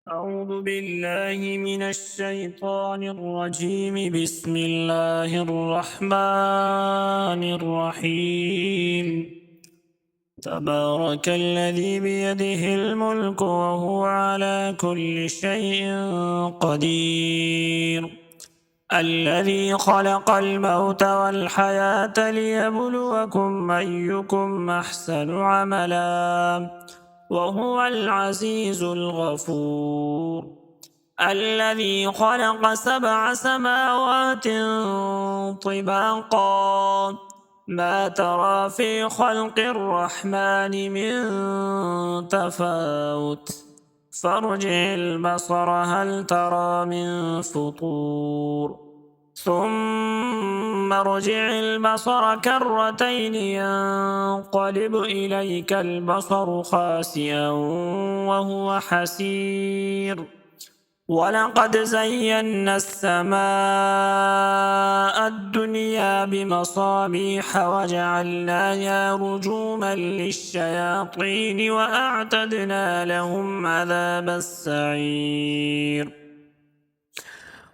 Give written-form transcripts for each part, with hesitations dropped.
أعوذ بالله من الشيطان الرجيم. بسم الله الرحمن الرحيم. تبارك الذي بيده الملك وهو على كل شيء قدير. الذي خلق الموت والحياة ليبلوكم أيكم أحسن عملا وهو العزيز الغفور. الذي خلق 7 سماوات طباقا ما ترى في خلق الرحمن من تفاوت فارجع البصر هل ترى من فطور ثم ارجع البصر كرتين ينقلب إليك البصر خاسئا وهو حسير. ولقد زينا السماء الدنيا بمصابيح وجعلناها رجوما للشياطين وأعتدنا لهم عذاب السعير.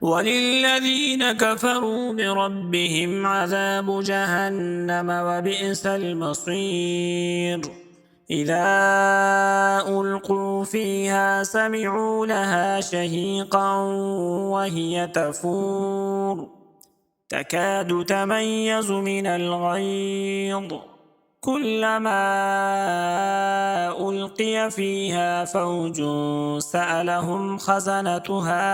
وللذين كفروا بربهم عذاب جهنم وبئس المصير. إذا ألقوا فيها سمعوا لها شهيقا وهي تفور تكاد تميز من الغيظ كلما ألقي فيها فوج سألهم خزنتها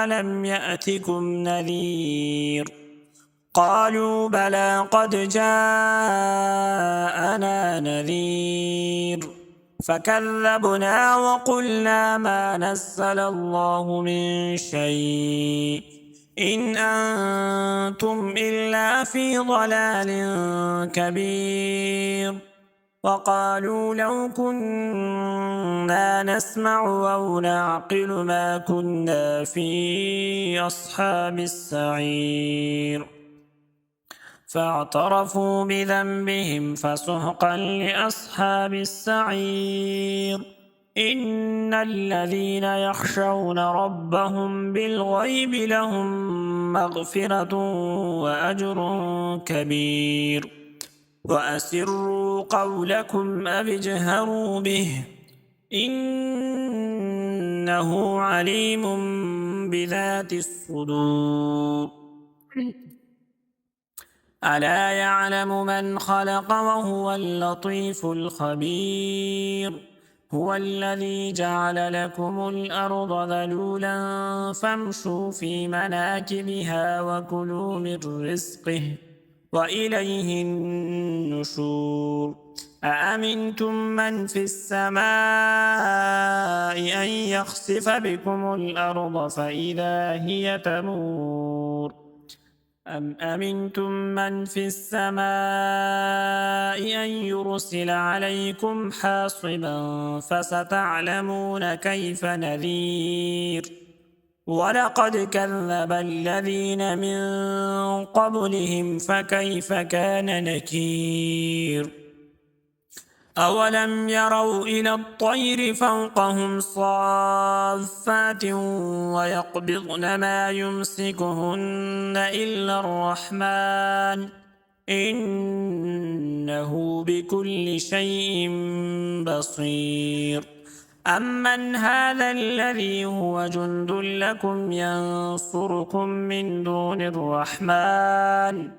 ألم يأتكم نذير قالوا بلى قد جاءنا نذير فكذبنا وقلنا ما نزل الله من شيء إن أنتم إلا في ضلال كبير. وقالوا لو كنا نسمع أو نعقل ما كنا في أصحاب السعير فاعترفوا بذنبهم فسحقا لأصحاب السعير. إن الذين يخشون ربهم بالغيب لهم مغفرة وأجر كبير. وأسروا قولكم أو اجهروا به إنه عليم بذات الصدور. ألا يعلم من خلق وهو اللطيف الخبير. هو الذي جعل لكم الأرض ذلولا فامشوا في مناكبها وكلوا من رزقه وإليه النشور. أأمنتم من في السماء أن يخسف بكم الأرض فإذا هي تمور أم أمنتم من في السماء أن يرسل عليكم حاصبا فستعلمون كيف نذير. ولقد كذب الذين من قبلهم فكيف كان نكير. أولم يروا إلى الطير فوقهم صافات ويقبضن ما يمسكهن إلا الرحمن إنه بكل شيء بصير. أمن هذا الذي هو جند لكم ينصركم من دون الرحمن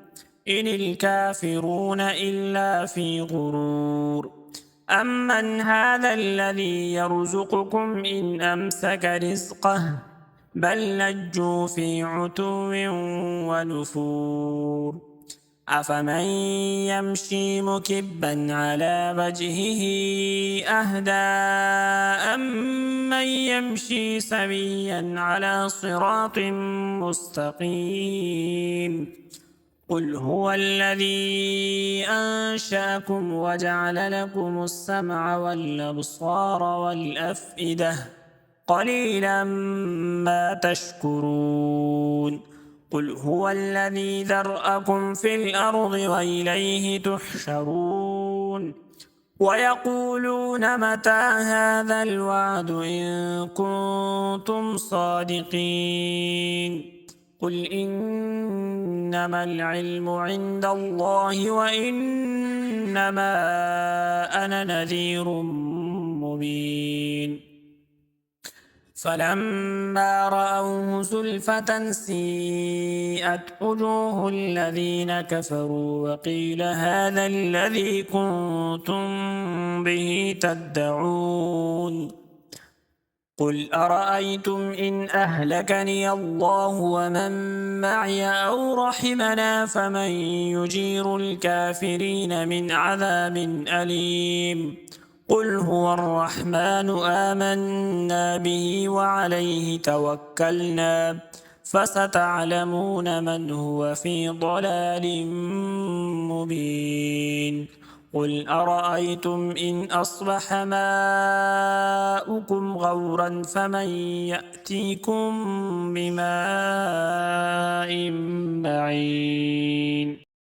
إن الكافرون إلا في غرور. أمن هذا الذي يرزقكم إن أمسك رزقه بل لجوا في عتو ونفور. أفمن يمشي مكبا على وجهه أهدى أمن يمشي سويا على صراط مستقيم. قل هو الذي أنشأكم وجعل لكم السمع والأبصار والأفئدة قليلا ما تشكرون. قل هو الذي ذرأكم في الأرض وإليه تحشرون. ويقولون متى هذا الوعد إن كنتم صادقين قل إنما العلم عند الله وإنما أنا نذير مبين فلما رأوه زلفة سيئت وجوه الذين كفروا وقيل هذا الذي كنتم به تدعون قل أرأيتم إن أهلكني الله ومن معي أو رحمنا فمن يجير الكافرين من عذاب أليم قل هو الرحمن آمنا به وعليه توكلنا فستعلمون من هو في ضلال مبين قل أرأيتم إن أصبح ماؤكم غورا فمن يأتيكم بماء معين